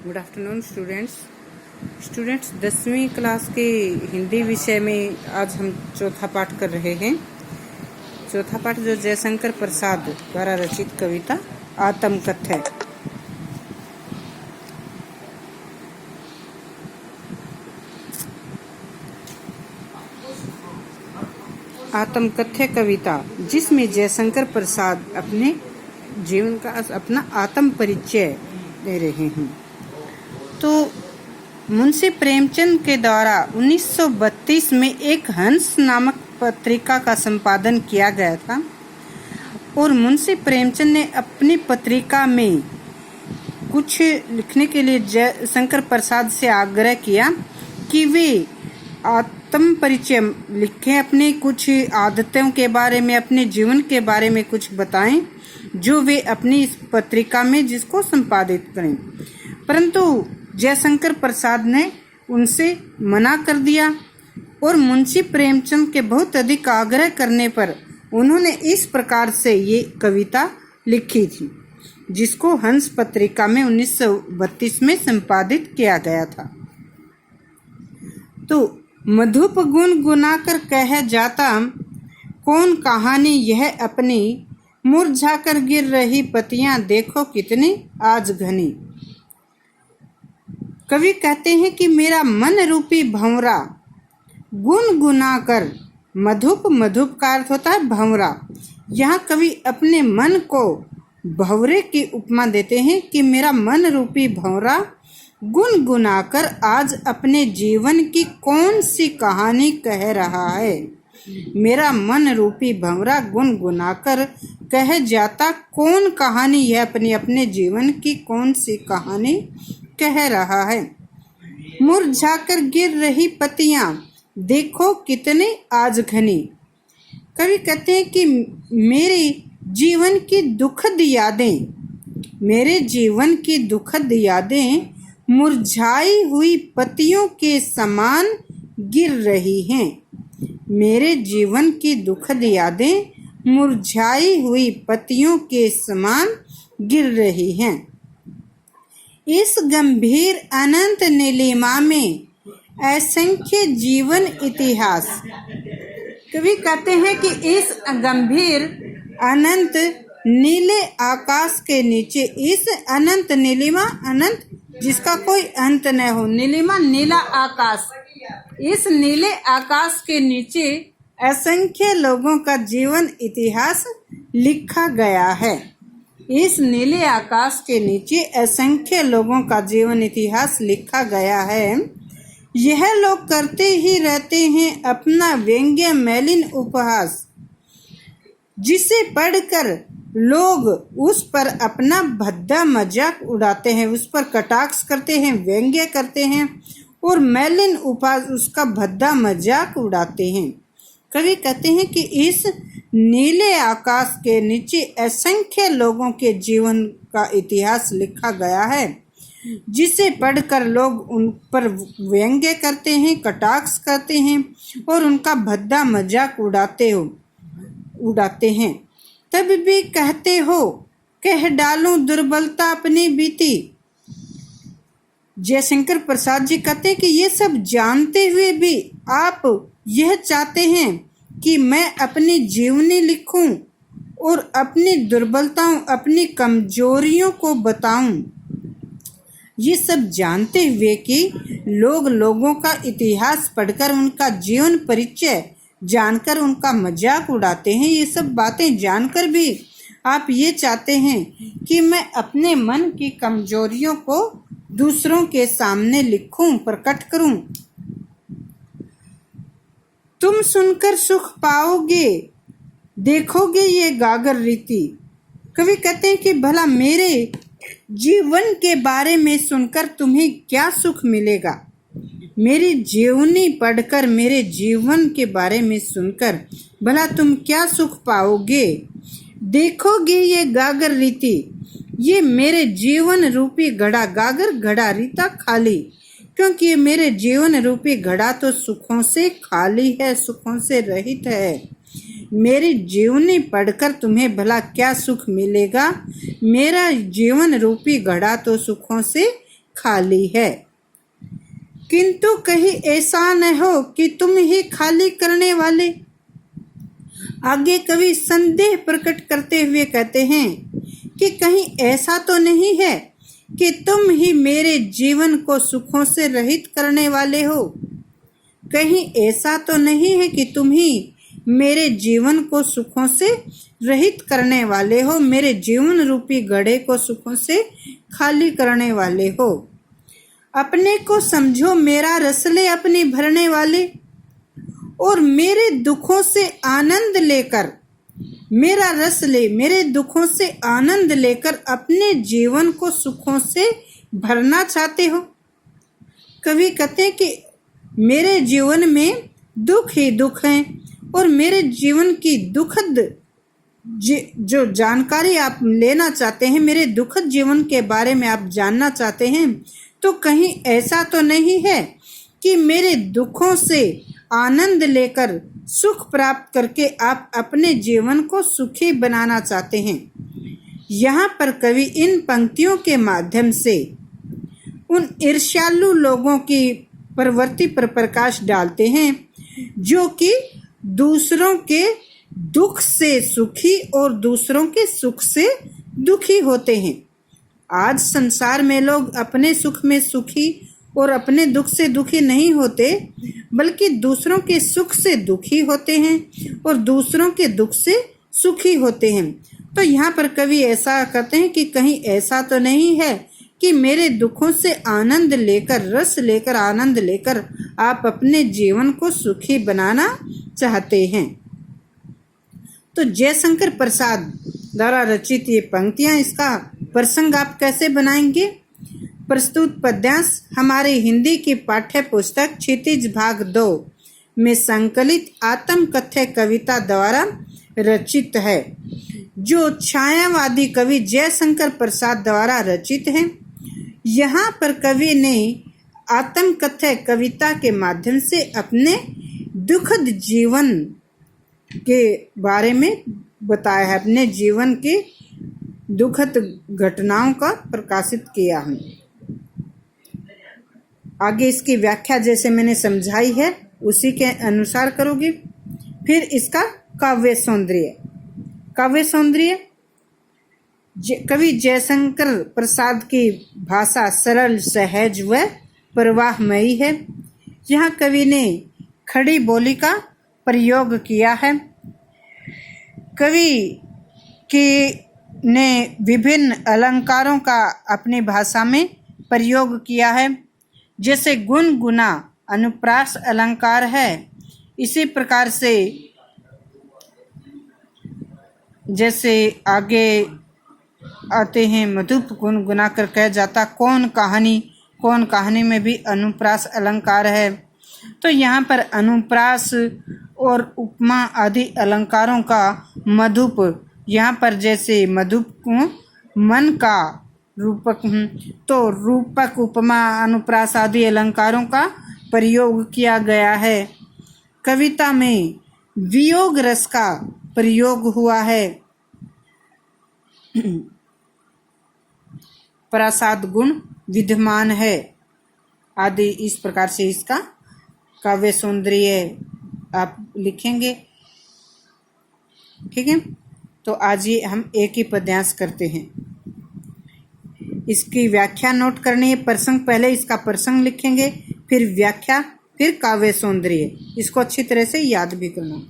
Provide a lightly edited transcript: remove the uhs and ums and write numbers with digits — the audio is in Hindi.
गुड आफ्टरनून स्टूडेंट्स 10वीं क्लास के हिंदी विषय में आज हम चौथा पाठ कर रहे हैं। चौथा पाठ जो जयशंकर प्रसाद द्वारा रचित कविता आत्मकथ्य। आत्मकथ्य कविता जिसमें जयशंकर प्रसाद अपने जीवन का अपना आत्म परिचय दे रहे हैं। तो मुंशी प्रेमचंद के द्वारा 1932 में एक हंस नामक पत्रिका का संपादन किया गया था और मुंशी प्रेमचंद ने अपनी पत्रिका में कुछ लिखने के लिए जयशंकर प्रसाद से आग्रह किया कि वे आत्म परिचय लिखें, अपनी कुछ आदतों के बारे में, अपने जीवन के बारे में कुछ बताएं जो वे अपनी इस पत्रिका में जिसको संपादित करें। परंतु जयशंकर प्रसाद ने उनसे मना कर दिया और मुंशी प्रेमचंद के बहुत अधिक आग्रह करने पर उन्होंने इस प्रकार से ये कविता लिखी थी, जिसको हंस पत्रिका में 1932 में संपादित किया गया था। तो मधुप गुन गुनाकर कह जाता कौन कहानी यह अपनी, मुरझाकर गिर रही पत्तियां देखो कितनी आज घनी। कवि कहते हैं कि मेरा मन रूपी भंवरा गुनगुनाकर, मधुप का अर्थ होता है भंवरा। यहाँ कवि अपने मन को भंवरे की उपमा देते हैं कि मेरा मन रूपी भंवरा गुनगुनाकर आज अपने जीवन की कौन सी कहानी कह रहा है। मेरा मन रूपी भंवरा गुनगुनाकर कह जाता कौन कहानी यह अपने जीवन की कौन सी कहानी कह रहा है। मुरझाकर गिर रही पत्तियां देखो कितने आज घनी। कवि कहते हैं कि मेरे जीवन की दुखद यादें मुरझाई हुई पत्तियों के समान गिर रही हैं। मेरे जीवन की दुखद यादें मुरझाई हुई पत्तियों के समान गिर रही हैं। इस गंभीर अनंत नीलिमा में असंख्य जीवन इतिहास। कवि कहते हैं कि इस गंभीर अनंत नीले आकाश के नीचे, इस अनंत नीलिमा, अनंत जिसका कोई अंत न हो, नीलिमा नीला आकाश, इस नीले आकाश के नीचे असंख्य लोगों का जीवन इतिहास लिखा गया है। इस नीले आकाश के नीचे असंख्य लोगों का जीवन इतिहास लिखा गया है। यह लोग करते ही रहते हैं अपना व्यंग्य मैलिन उपहास, जिसे पढ़कर लोग उस पर अपना भद्दा मजाक उड़ाते हैं, उस पर कटाक्ष करते हैं, व्यंग्य करते हैं और मैलिन उपहास उसका भद्दा मजाक उड़ाते हैं। कवि कहते हैं कि इस नीले आकाश के नीचे असंख्य लोगों के जीवन का इतिहास लिखा गया है, जिसे पढ़कर लोग उन पर व्यंग्य करते हैं, कटाक्ष करते हैं और उनका भद्दा मजाक उड़ाते हैं। तब भी कहते हो कह डालूं दुर्बलता अपनी बीती। जयशंकर प्रसाद जी कहते हैं कि ये सब जानते हुए भी आप यह चाहते हैं कि मैं अपनी जीवनी लिखूं और अपनी दुर्बलताओं, अपनी कमजोरियों को बताऊं। ये सब जानते हुए कि लोगों का इतिहास पढ़कर उनका जीवन परिचय जानकर उनका मजाक उड़ाते हैं। ये सब बातें जानकर भी आप ये चाहते हैं कि मैं अपने मन की कमजोरियों को दूसरों के सामने लिखूं, प्रकट करूं। तुम सुनकर सुख पाओगे, देखोगे ये गागर रीति। कवि कहते हैं कि भला मेरे जीवन के बारे में सुनकर तुम्हें क्या सुख मिलेगा। मेरी जीवनी पढ़कर, मेरे जीवन के बारे में सुनकर भला तुम क्या सुख पाओगे। देखोगे ये गागर रीति, ये मेरे जीवन रूपी घड़ा, गागर घड़ा, रीता खाली, क्योंकि ये मेरे जीवन रूपी घड़ा तो सुखों से खाली है, सुखों से रहित है। मेरी जीवनी पढ़कर तुम्हें भला क्या सुख मिलेगा। मेरा जीवन रूपी घड़ा तो सुखों से खाली है। किंतु कहीं ऐसा न हो कि तुम ही खाली करने वाले। आगे कवि संदेह प्रकट करते हुए कहते हैं कि कहीं ऐसा तो नहीं है कि तुम ही मेरे जीवन को सुखों से रहित करने वाले हो। कहीं ऐसा तो नहीं है कि तुम ही मेरे जीवन को सुखों से रहित करने वाले हो, मेरे जीवन रूपी घड़े को सुखों से खाली करने वाले हो। अपने को समझो मेरा रसले अपनी भरने वाले, और मेरे दुखों से आनंद लेकर, मेरा रस ले, मेरे दुखों से आनंद लेकर अपने जीवन को सुखों से भरना चाहते हो। कवि कहते हैं कि मेरे जीवन में दुख ही दुख हैं, और मेरे जीवन की दुखद जो जानकारी आप लेना चाहते हैं, मेरे दुखद जीवन के बारे में आप जानना चाहते हैं, तो कहीं ऐसा तो नहीं है कि मेरे दुखों से आनंद लेकर सुख प्राप्त करके आप अपने जीवन को सुखी बनाना चाहते हैं। यहाँ पर कवि इन पंक्तियों के माध्यम से उन ईर्ष्यालु लोगों की प्रवृत्ति पर प्रकाश डालते हैं जो कि दूसरों के दुख से सुखी और दूसरों के सुख से दुखी होते हैं। आज संसार में लोग अपने सुख में सुखी और अपने दुख से दुखी नहीं होते, बल्कि दूसरों के सुख से दुखी होते हैं और दूसरों के दुख से सुखी होते हैं। तो यहाँ पर कवि ऐसा कहते हैं कि कहीं ऐसा तो नहीं है कि मेरे दुखों से आनंद लेकर, रस लेकर, आनंद लेकर आप अपने जीवन को सुखी बनाना चाहते हैं। तो जयशंकर प्रसाद द्वारा रचित ये पंक्तियाँ, इसका प्रसंग आप कैसे बनाएंगे? प्रस्तुत पद्यांश हमारे हिंदी की पाठ्य पुस्तक क्षितिज भाग 2 में संकलित आत्म कथ्य कविता द्वारा रचित है, जो छायावादी कवि जयशंकर प्रसाद द्वारा रचित है। यहाँ पर कवि ने आत्म कथ्य कविता के माध्यम से अपने दुखद जीवन के बारे में बताया है, अपने जीवन के दुखद घटनाओं का प्रकाशित किया है। आगे इसकी व्याख्या जैसे मैंने समझाई है उसी के अनुसार करोगे। फिर इसका काव्य सौंदर्य। काव्य सौंदर्य, कवि जयशंकर प्रसाद की भाषा सरल, सहज व प्रवाहमयी है। यहाँ कवि ने खड़ी बोली का प्रयोग किया है। कवि ने विभिन्न अलंकारों का अपनी भाषा में प्रयोग किया है। जैसे गुण, गुना अनुप्रास अलंकार है, इसी प्रकार से जैसे आगे आते हैं मधुप गुण गुना कर कह जाता कौन कहानी में भी अनुप्रास अलंकार है। तो यहाँ पर अनुप्रास और उपमा आदि अलंकारों का मधुप, यहाँ पर जैसे मधुप को मन का रूपक, तो रूपक, उपमा, अनुप्रास आदि अलंकारों का प्रयोग किया गया है। कविता में वियोग रस का प्रयोग हुआ है। प्रसाद गुण विद्यमान है आदि, इस प्रकार से इसका काव्य सौंदर्य आप लिखेंगे। ठीक है, तो आज ये हम एक ही पद्यांश करते हैं। इसकी व्याख्या नोट करनी है। प्रसंग, पहले इसका प्रसंग लिखेंगे, फिर व्याख्या, फिर काव्य सौंदर्य। इसको अच्छी तरह से याद भी करना।